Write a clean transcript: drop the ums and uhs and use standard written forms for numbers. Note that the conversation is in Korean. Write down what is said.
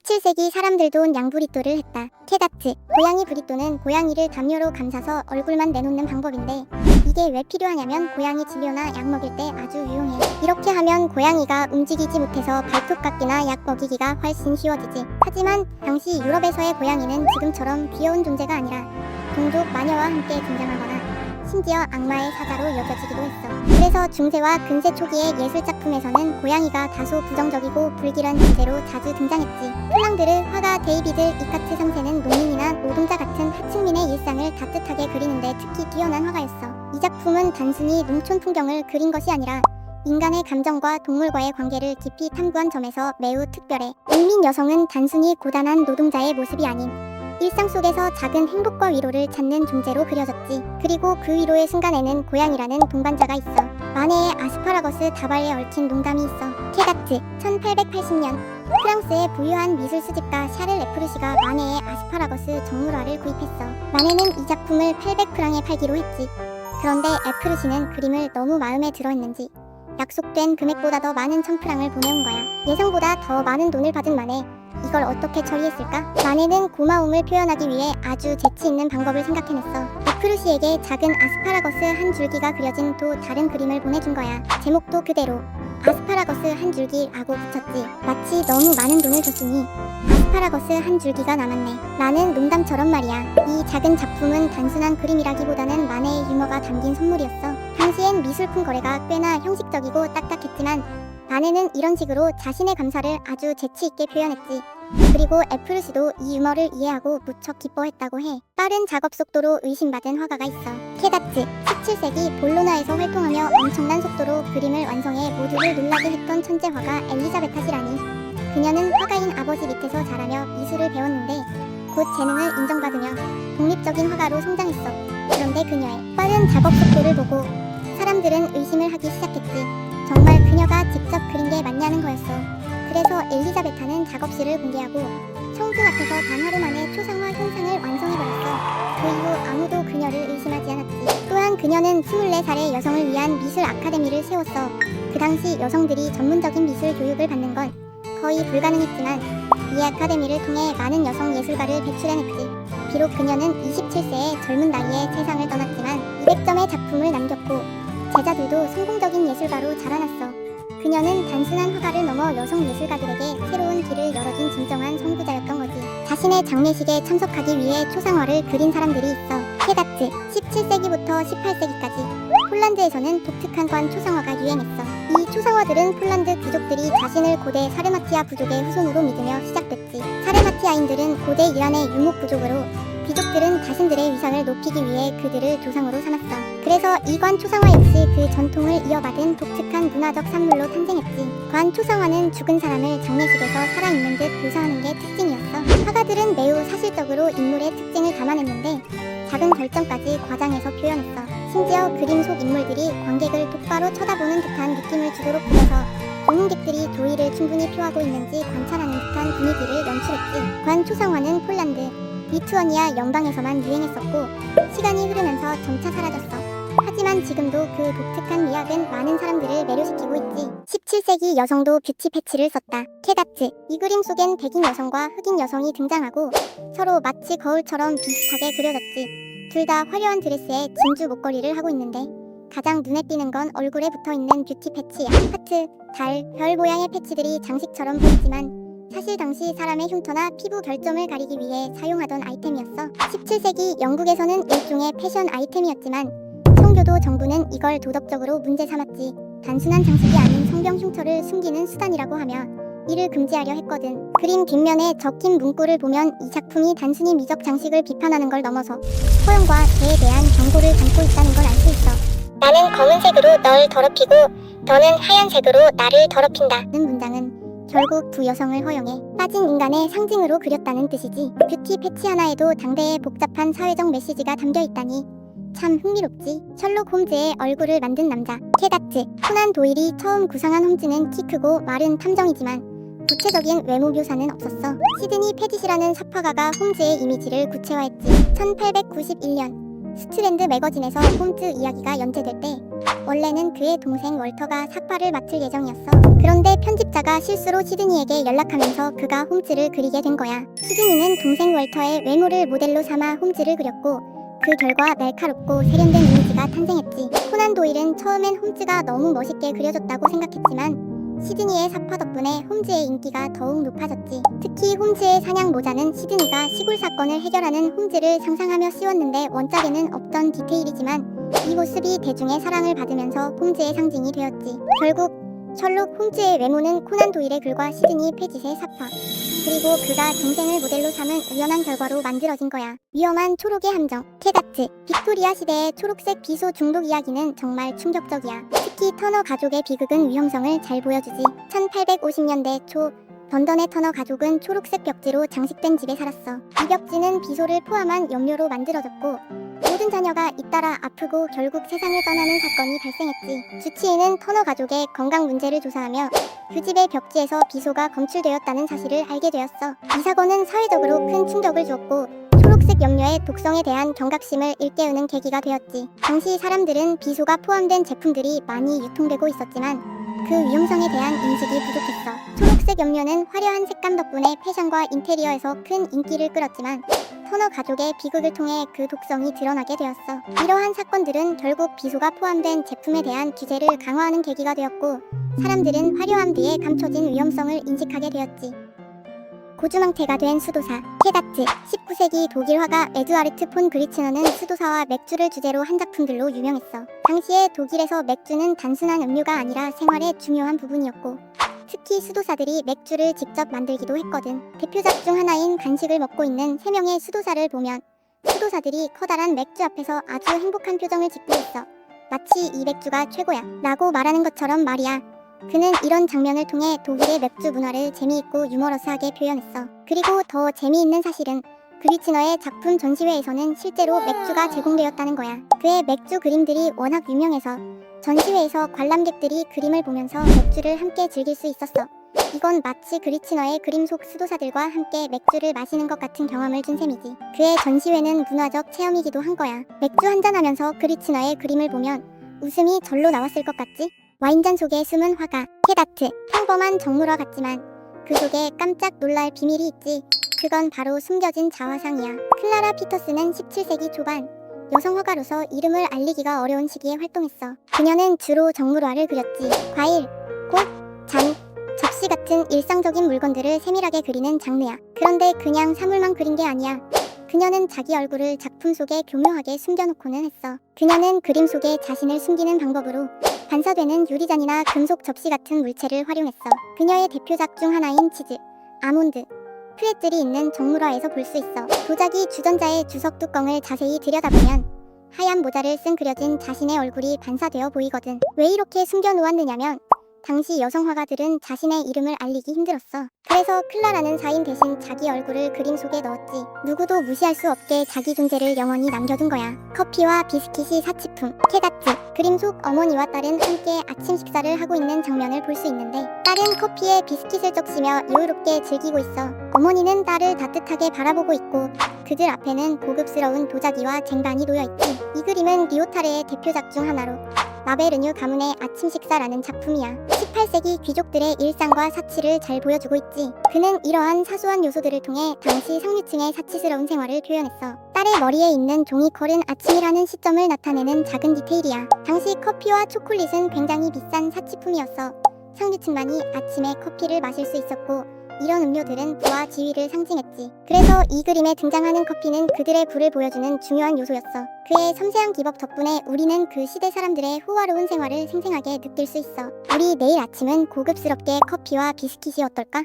17세기 사람들도 양부리또를 했다. 케다츠, 고양이 부리또는 고양이를 담요로 감싸서 얼굴만 내놓는 방법인데 이게 왜 필요하냐면 고양이 진료나 약 먹일 때 아주 유용해. 이렇게 하면 고양이가 움직이지 못해서 발톱 깎기나 약 먹이기가 훨씬 쉬워지지. 하지만 당시 유럽에서의 고양이는 지금처럼 귀여운 존재가 아니라 동족 마녀와 함께 등장하거나 심지어 악마의 사자로 여겨지기도 했어. 그래서 중세와 근세 초기의 예술작품에서는 고양이가 다소 부정적이고 불길한 존재로 자주 등장했지. 플랑드르, 화가 데이비드 이카트 3세는 농민이나 노동자 같은 하층민의 일상을 따뜻하게 그리는데 특히 뛰어난 화가였어. 이 작품은 단순히 농촌 풍경을 그린 것이 아니라 인간의 감정과 동물과의 관계를 깊이 탐구한 점에서 매우 특별해. 농민 여성은 단순히 고단한 노동자의 모습이 아닌 일상 속에서 작은 행복과 위로를 찾는 존재로 그려졌지. 그리고 그 위로의 순간에는 고양이라는 동반자가 있어. 마네의 아스파라거스 다발에 얽힌 농담이 있어. 케다츠, 1880년 프랑스의 부유한 미술 수집가 샤를 에프르시가 마네의 아스파라거스 정물화를 구입했어. 마네는 이 작품을 800프랑에 팔기로 했지. 그런데 에프르시는 그림을 너무 마음에 들어했는지 약속된 금액보다 더 많은 1000프랑을 보내온 거야. 예상보다 더 많은 돈을 받은 마네. 이걸 어떻게 처리했을까? 마네는 고마움을 표현하기 위해 아주 재치있는 방법을 생각해냈어. 에프르시에게 작은 아스파라거스 한 줄기가 그려진 또 다른 그림을 보내준 거야. 제목도 그대로 아스파라거스 한 줄기라고 붙였지. 마치 너무 많은 돈을 줬으니 아스파라거스 한 줄기가 남았네 라는 농담처럼 말이야. 이 작은 작품은 단순한 그림이라기보다는 마네의 유머가 담긴 선물이었어. 당시엔 미술품 거래가 꽤나 형식적이고 딱딱했지만 마네는 이런 식으로 자신의 감사를 아주 재치있게 표현했지. 그리고 에프르시도 이 유머를 이해하고 무척 기뻐했다고 해. 빠른 작업 속도로 의심받은 화가가 있어. 케다츠, 17세기 볼로나에서 활동하며 엄청난 속도로 그림을 완성해 모두를 놀라게 했던 천재 화가 엘리자베타시라니. 그녀는 화가인 아버지 밑에서 자라며 미술을 배웠는데 곧 재능을 인정받으며 독립적인 화가로 성장했어. 그런데 그녀의 빠른 작업 속도를 보고 사람들은 의심을 하기 시작했지. 정말 그녀가 직접 그린 게 맞냐는 거였어. 그래서 엘리자베타는 작업실을 공개하고 청중 앞에서 단 하루 만에 초상화 현상을 완성해버렸어. 그 이후 아무도 그녀를 의심하지 않았지. 또한 그녀는 24살의 여성을 위한 미술 아카데미를 세웠어. 그 당시 여성들이 전문적인 미술 교육을 받는 건 거의 불가능했지만 이 아카데미를 통해 많은 여성 예술가를 배출해냈지. 비록 그녀는 27세의 젊은 나이에 세상을 떠났지만 200점의 작품을 남겼고 제자들도 성공적인 예술가로 자라났어. 그녀는 단순한 화가를 넘어 여성 예술가들에게 새로운 길을 열어준 진정한 선구자였던 거지. 자신의 장례식에 참석하기 위해 초상화를 그린 사람들이 있어. 케다츠, 17세기부터 18세기까지 폴란드에서는 독특한 관 초상화가 유행했어. 이 초상화들은 폴란드 귀족들이 자신을 고대 사르마티아 부족의 후손으로 믿으며 시작됐지. 사르마티아인들은 고대 이란의 유목 부족으로 귀족들은 자신들의 위상을 높이기 위해 그들을 조상으로 삼았어. 그래서 이 관 초상화 역시 그 전통을 이어받은 독특한 문화적 산물로 탄생했지. 관 초상화는 죽은 사람을 장례식에서 살아있는 듯 묘사하는 게 특징이었어. 화가들은 매우 사실적으로 인물의 특징을 담아냈는데 작은 결정까지 과장해서 표현했어. 심지어 그림 속 인물들이 관객을 똑바로 쳐다보는 듯한 느낌을 주도록 그려서 방문객들이 조의를 충분히 표하고 있는지 관찰하는 듯한 분위기를 연출했지. 관 초상화는 폴란드, 리투어니아 연방에서만 유행했었고 시간이 흐르면서 점차 사라졌어. 하지만 지금도 그 독특한 미학은 많은 사람들을 매료시키고 있지. 17세기 여성도 뷰티 패치를 썼다. 케다츠, 이 그림 속엔 백인 여성과 흑인 여성이 등장하고 서로 마치 거울처럼 비슷하게 그려졌지. 둘 다 화려한 드레스에 진주 목걸이를 하고 있는데 가장 눈에 띄는 건 얼굴에 붙어있는 뷰티 패치야. 하트, 달, 별 모양의 패치들이 장식처럼 보이지만 사실 당시 사람의 흉터나 피부 결점을 가리기 위해 사용하던 아이템이었어. 17세기 영국에서는 일종의 패션 아이템이었지만 청교도 정부는 이걸 도덕적으로 문제 삼았지. 단순한 장식이 아닌 성병 흉터를 숨기는 수단이라고 하며 이를 금지하려 했거든. 그림 뒷면에 적힌 문구를 보면 이 작품이 단순히 미적 장식을 비판하는 걸 넘어서 허용과 죄에 대한 경고를 담고 있다는 걸 알 수 있어. 나는 검은색으로 널 더럽히고 너는 하얀색으로 나를 더럽힌다 는 문장은 결국 두 여성을 허용해 빠진 인간의 상징으로 그렸다는 뜻이지. 뷰티 패치 하나에도 당대의 복잡한 사회적 메시지가 담겨있다니 참 흥미롭지. 셜록 홈즈의 얼굴을 만든 남자. 케다츠, 코난 도일이 처음 구상한 홈즈는 키 크고 마른 탐정이지만 구체적인 외모 묘사는 없었어. 시드니 패짓이라는 삽화가가 홈즈의 이미지를 구체화했지. 1891년 스트랜드 매거진에서 홈즈 이야기가 연재될 때 원래는 그의 동생 월터가 삭발을 맡을 예정이었어. 그런데 편집자가 실수로 시드니에게 연락하면서 그가 홈즈를 그리게 된 거야. 시드니는 동생 월터의 외모를 모델로 삼아 홈즈를 그렸고 그 결과 날카롭고 세련된 이미지가 탄생했지. 코난 도일은 처음엔 홈즈가 너무 멋있게 그려졌다고 생각했지만 시드니의 삭파 덕분에 홈즈의 인기가 더욱 높아졌지. 특히 홈즈의 사냥 모자는 시드니가 시골 사건을 해결하는 홈즈를 상상하며 씌웠는데 원작에는 없던 디테일이지만 이 모습이 대중의 사랑을 받으면서 홈즈의 상징이 되었지. 결국 셜록 홈즈의 외모는 코난 도일의 글과 시드니 패짓의 삭파 그리고 그가 동생을 모델로 삼은 우연한 결과로 만들어진 거야. 위험한 초록의 함정, 캣아트. 빅토리아 시대의 초록색 비소 중독 이야기는 정말 충격적이야. 특히 터너 가족의 비극은 위험성을 잘 보여주지. 1850년대 초 런던의 터너 가족은 초록색 벽지로 장식된 집에 살았어. 이 벽지는 비소를 포함한 염료로 만들어졌고 모든 자녀가 잇따라 아프고 결국 세상을 떠나는 사건이 발생했지. 주치의는 터너 가족의 건강 문제를 조사하며 그 집의 벽지에서 비소가 검출되었다는 사실을 알게 되었어. 이 사건은 사회적으로 큰 충격을 주었고 초록색 염료의 독성에 대한 경각심을 일깨우는 계기가 되었지. 당시 사람들은 비소가 포함된 제품들이 많이 유통되고 있었지만 그 위험성에 대한 인식이 부족했어. 초록색 염료는 화려한 색감 덕분에 패션과 인테리어에서 큰 인기를 끌었지만 터너 가족의 비극을 통해 그 독성이 드러나게 되었어. 이러한 사건들은 결국 비소가 포함된 제품에 대한 규제를 강화하는 계기가 되었고 사람들은 화려함 뒤에 감춰진 위험성을 인식하게 되었지. 고주망태가 된 수도사, 캣아트. 19세기 독일 화가 에두아르트 폰 그리츠너는 수도사와 맥주를 주제로 한 작품들로 유명했어. 당시에 독일에서 맥주는 단순한 음료가 아니라 생활의 중요한 부분이었고 특히 수도사들이 맥주를 직접 만들기도 했거든. 대표작 중 하나인 간식을 먹고 있는 3명의 수도사를 보면 수도사들이 커다란 맥주 앞에서 아주 행복한 표정을 짓고 있어. 마치 이 맥주가 최고야 라고 말하는 것처럼 말이야. 그는 이런 장면을 통해 독일의 맥주 문화를 재미있고 유머러스하게 표현했어. 그리고 더 재미있는 사실은 그리츠너의 작품 전시회에서는 실제로 맥주가 제공되었다는 거야. 그의 맥주 그림들이 워낙 유명해서 전시회에서 관람객들이 그림을 보면서 맥주를 함께 즐길 수 있었어. 이건 마치 그리츠너의 그림 속 수도사들과 함께 맥주를 마시는 것 같은 경험을 준 셈이지. 그의 전시회는 문화적 체험이기도 한 거야. 맥주 한잔하면서 그리츠너의 그림을 보면 웃음이 절로 나왔을 것 같지? 와인잔 속에 숨은 화가, 캣아트. 평범한 정물화 같지만 그 속에 깜짝 놀랄 비밀이 있지. 그건 바로 숨겨진 자화상이야. 클라라 피터스는 17세기 초반 여성 화가로서 이름을 알리기가 어려운 시기에 활동했어. 그녀는 주로 정물화를 그렸지. 과일, 꽃, 잔, 접시 같은 일상적인 물건들을 세밀하게 그리는 장르야. 그런데 그냥 사물만 그린 게 아니야. 그녀는 자기 얼굴을 작품 속에 교묘하게 숨겨놓고는 했어. 그녀는 그림 속에 자신을 숨기는 방법으로 반사되는 유리잔이나 금속 접시 같은 물체를 활용했어. 그녀의 대표작 중 하나인 치즈, 아몬드, 프레즐이 있는 정물화에서 볼 수 있어. 도자기 주전자의 주석 뚜껑을 자세히 들여다보면 하얀 모자를 쓴 그려진 자신의 얼굴이 반사되어 보이거든. 왜 이렇게 숨겨놓았느냐면 당시 여성 화가들은 자신의 이름을 알리기 힘들었어. 그래서 클라라는 사인 대신 자기 얼굴을 그림 속에 넣었지. 누구도 무시할 수 없게 자기 존재를 영원히 남겨둔 거야. 커피와 비스킷이 사치품, 캣아트. 그림 속 어머니와 딸은 함께 아침 식사를 하고 있는 장면을 볼 수 있는데 딸은 커피에 비스킷을 적시며 여유롭게 즐기고 있어. 어머니는 딸을 따뜻하게 바라보고 있고 그들 앞에는 고급스러운 도자기와 쟁반이 놓여있지. 이 그림은 리오타르의 대표작 중 하나로 마베르뉴 가문의 아침 식사라는 작품이야. 18세기 귀족들의 일상과 사치를 잘 보여주고 있지. 그는 이러한 사소한 요소들을 통해 당시 상류층의 사치스러운 생활을 표현했어. 딸의 머리에 있는 종이컬은 아침이라는 시점을 나타내는 작은 디테일이야. 당시 커피와 초콜릿은 굉장히 비싼 사치품이었어. 상류층만이 아침에 커피를 마실 수 있었고 이런 음료들은 부와 지위를 상징했지. 그래서 이 그림에 등장하는 커피는 그들의 부를 보여주는 중요한 요소였어. 그의 섬세한 기법 덕분에 우리는 그 시대 사람들의 호화로운 생활을 생생하게 느낄 수 있어. 우리 내일 아침은 고급스럽게 커피와 비스킷이 어떨까?